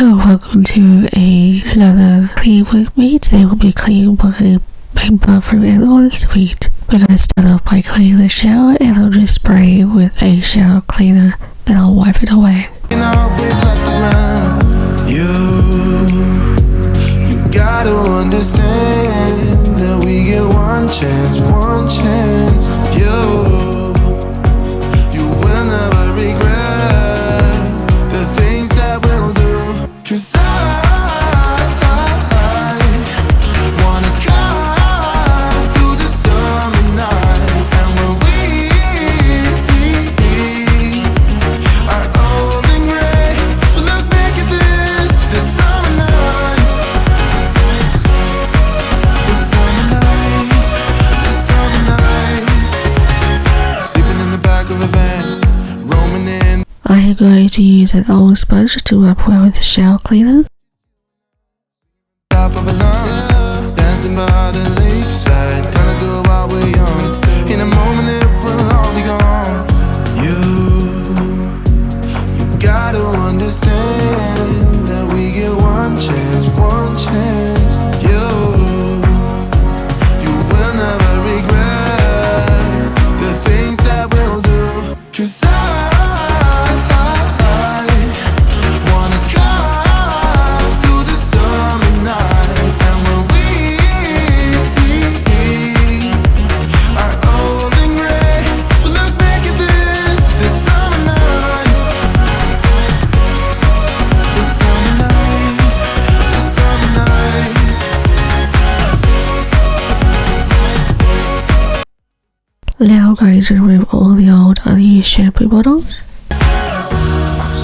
Hello, welcome to another clean with me. Today we'll be cleaning my pink bathroom and all suite. We're going to start off by cleaning the shower, and I'll just spray it with a shower cleaner, then I'll wipe it away. You gotta understand that we get one chance. You will never regret the things that we'll do. 'Cause I wanna drive through the summer night, and when we are old and gray, we'll look back at this summer night. This summer night. Sleeping in the back of a van, roaming in. I am going to use an old sponge to wipe away with the shower cleaner. Top of a lungs, dancing by the lakeside, gonna do it while we're young. In a moment it will all be gone. You gotta understand that we get one chance. You will never regret the things that we'll do. 'Cause I wanna drive through the summer night, and when we are old and gray, we'll look back at this summer night. This summer night. Now I'm going to remove all the old unused shampoo bottles.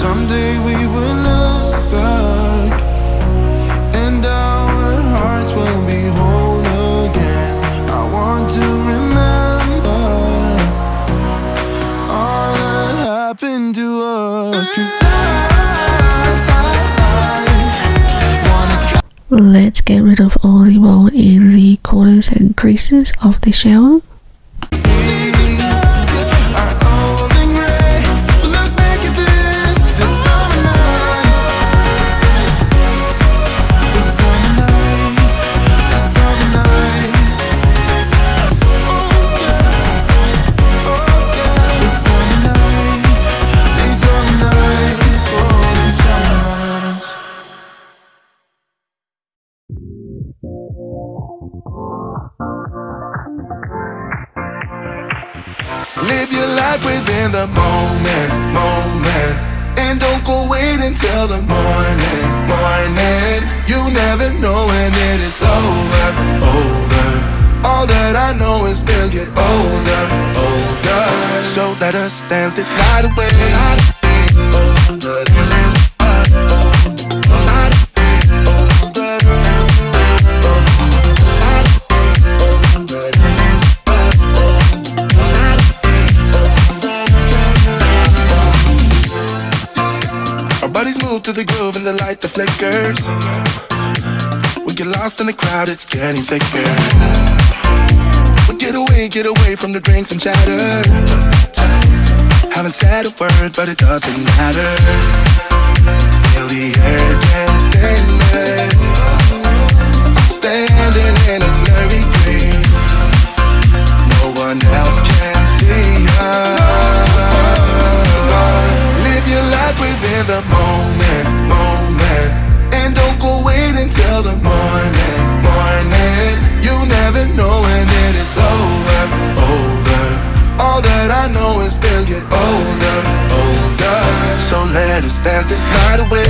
Someday we will look back, and our hearts will be whole again. I want to remember all that happened to us. 'Cause I wanna try. Let's get rid of all the mold in the corners and creases of the shower. Our old and gray, we'll look back at this summer night. This summer night. Oh yeah. This summer night. Oh, this summer night. Live your life within the moment, and don't go wait until the morning. You never know when it is over. All that I know is we'll get older. So let us dance this night away. Bodies move to the groove and the light that flickers. We get lost in the crowd, it's getting thicker. We get away from the drinks and chatter. Haven't said a word, but it doesn't matter. Feel the air get thinner. I'm standing in a blurry dream. No one else can see us. Live your life within the moment, and don't go wait until the morning. You never know when it is over. All that I know is we'll get older. So let us dance this night away.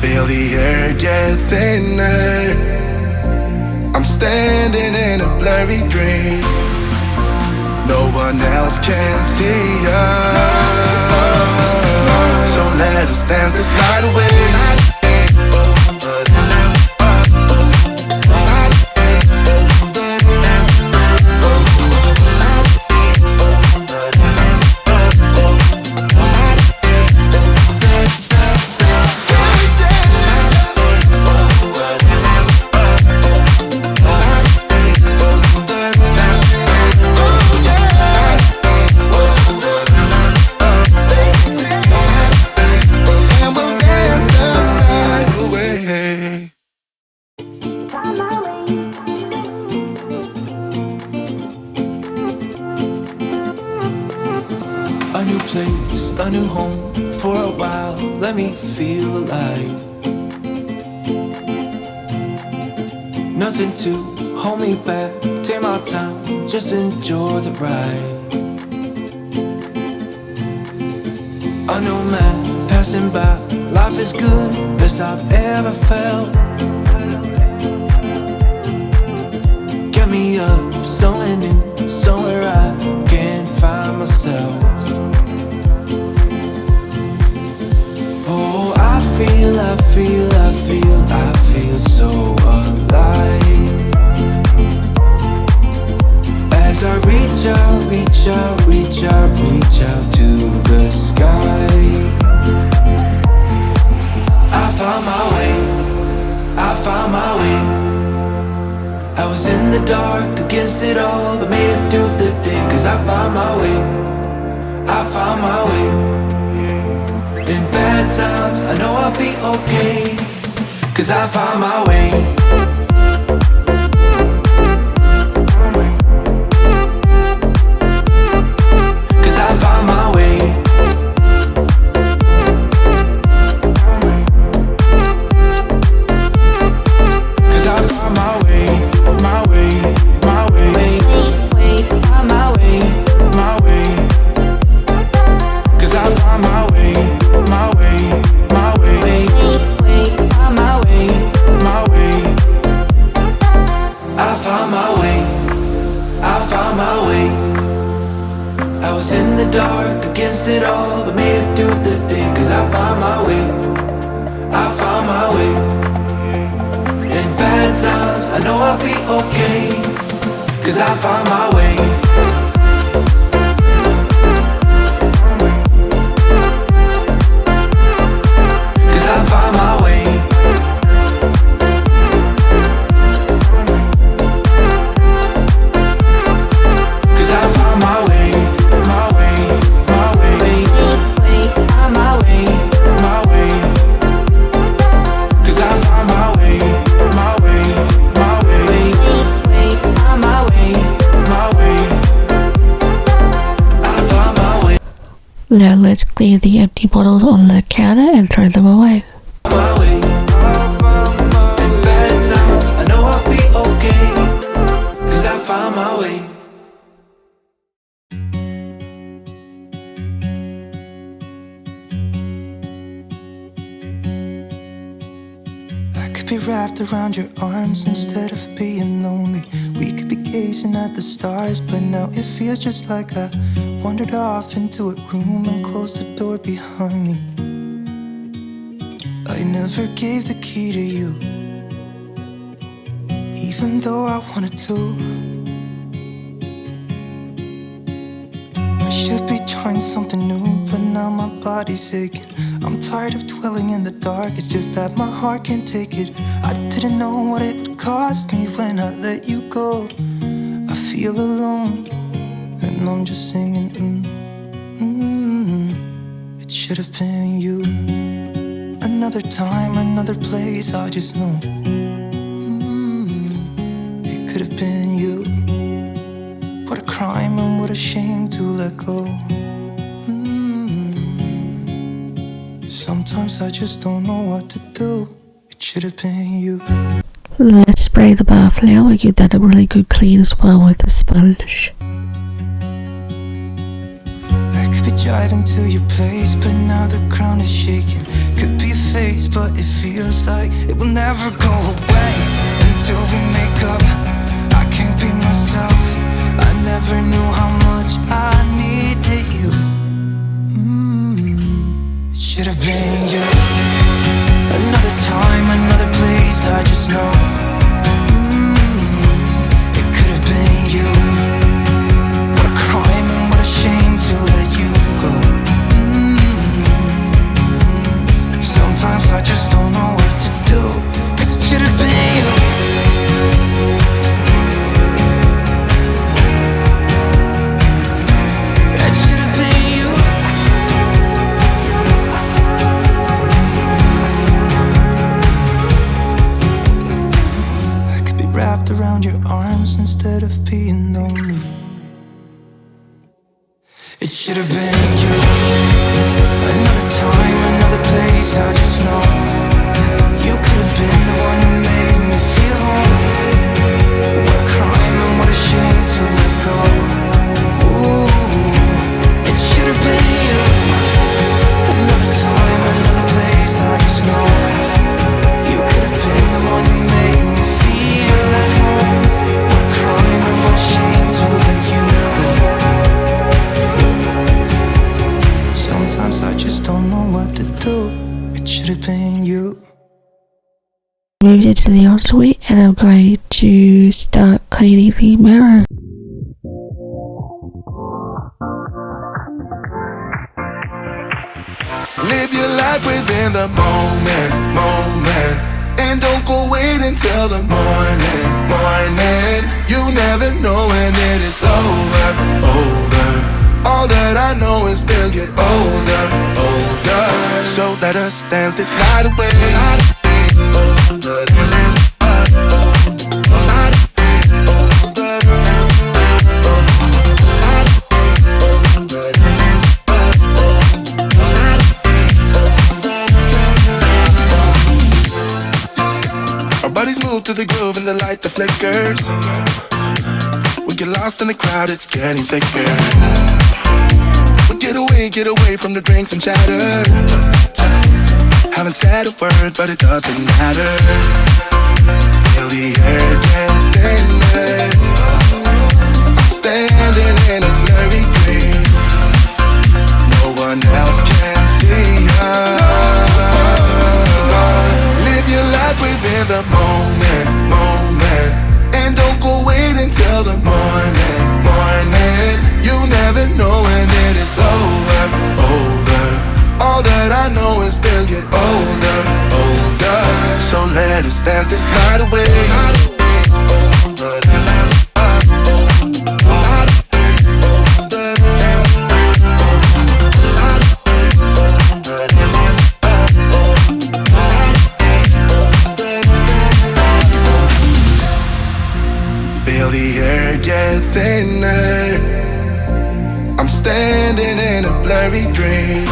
Feel the air get thinner. I'm standing in a blurry dream. No one else can see us. So let us dance this night away. Just a new home for a while, let me feel alive. Nothing to hold me back, take my time, just enjoy the ride. A new man passing by, life is good, best I've ever felt. Get me up, somewhere new, somewhere I can find myself. Oh, I feel so alive. As I reach out to the sky. I found my way. I was in the dark against it all, but made it through the day. Cause I found my way. In bad times, I know I'll be okay. Cause I found my way. Cause I found my way. Cause I found my way. My way. My way. My way. My way. Cause I found my way. My way. My way. My way. My way. I found my way. I found my way. I was in the dark against it all, but made it through the day. Cause I found my way. I found my way. In bad times, I know I'll be okay. Cause I found my way. Cause I found my way. Cause I found my way. My way. My way. My way. My way. Cause I found my way. My way. My way. My way. My way. I found my way. Now let's clear the empty bottles on the counter and throw them away. My way. In bad times, I know I'll be okay. Cause I found my way. I could be wrapped around your arms instead of being lonely. We could be gazing at the stars, but now it feels just like I wandered off into a room and closed the door behind me. I never gave the key to you, even though I wanted to. I should be trying something new, but now my body's aching. I'm tired of dwelling in the dark, it's just that my heart can't take it. I didn't know what it would cost me when I let you go. I feel alone, and I'm just singing, It should have been you. Another time, another place, I just know it could have been you. What a crime and what a shame to let go. Sometimes I just don't know what to do. It should have been you. Let's spray the bar floor and give that a really good clean as well with a sponge. I could be driving to your place, but now the ground is shaking. Could be a phase, but it feels like it will never go away until we make up. I can't be myself. I never knew how much I needed you. It should have been you. Another time, another place, I just know it could have been you. What a crime and what a shame to let you go. Sometimes I just don't know what to do, cause it should have been you. It should have been you. I could be wrapped around your arms instead of being lonely. It should have been you. Another time, another place, I just know you could have been the one who made me feel home. What a crime and what a shame to let go. Ooh, it should have been you. Another time, another place, I just know you could have been the one who made me feel at home. What a crime and what a shame to let you go. Sometimes I just don't know what to do. It should have been you. Moved into the ensuite and I'm going to start cleaning the mirror. Live your life within the moment, moment. And don't go wait until the morning, morning. You never know when it is over, over. All that I know is we'll get older, older. So let us dance this night away. Our bodies move to the groove and the light that flickers. We get lost in the crowd, it's getting thicker. We get away from the drinks and chatter. Haven't said a word, but it doesn't matter. Feel the air get thinner. I'm standing in a blurry dream. No one else can see us. Live your life within the moment, moment. And don't go wait until the morning, morning. You never know when it is over, over. All that I know is we'll get older, older. So let us dance this night away. Feel the air get thinner. I'm standing in a blurry dream.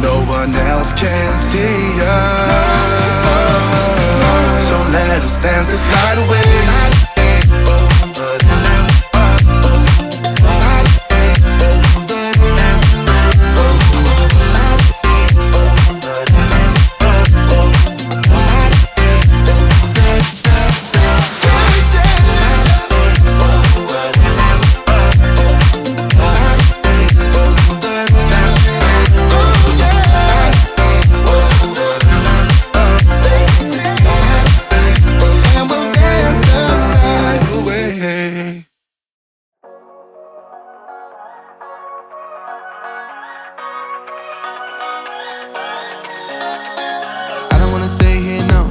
No one else can see us. So let us dance this night away. Stay here, no.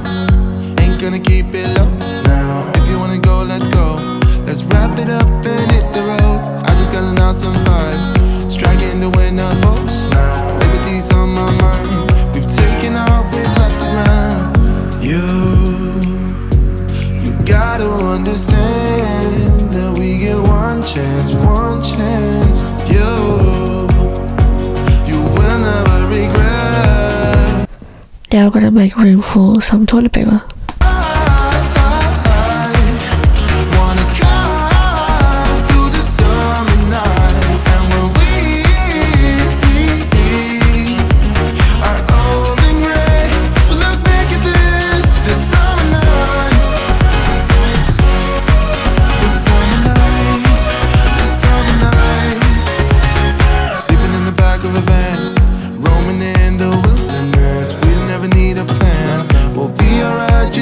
Ain't gonna keep it low now. If you wanna go, let's go. Let's wrap it up and hit the road. I just got an awesome vibe, striking the winner post now. Liberty's on my mind. We've taken off, we've left the ground. You gotta understand that we get one chance, one chance. You will never regret. Now I'm gonna make room for some toilet paper. Roaming in the wilderness, we never need a plan. We'll be alright.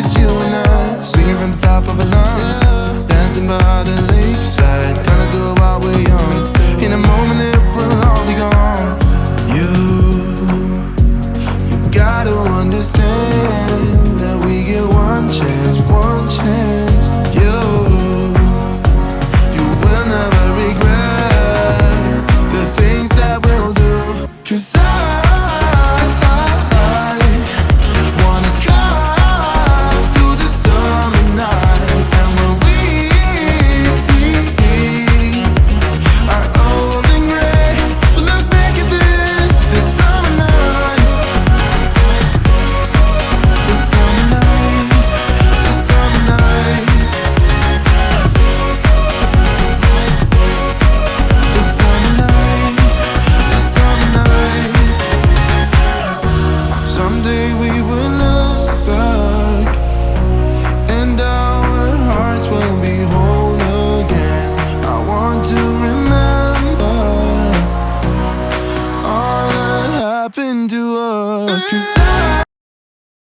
'Cause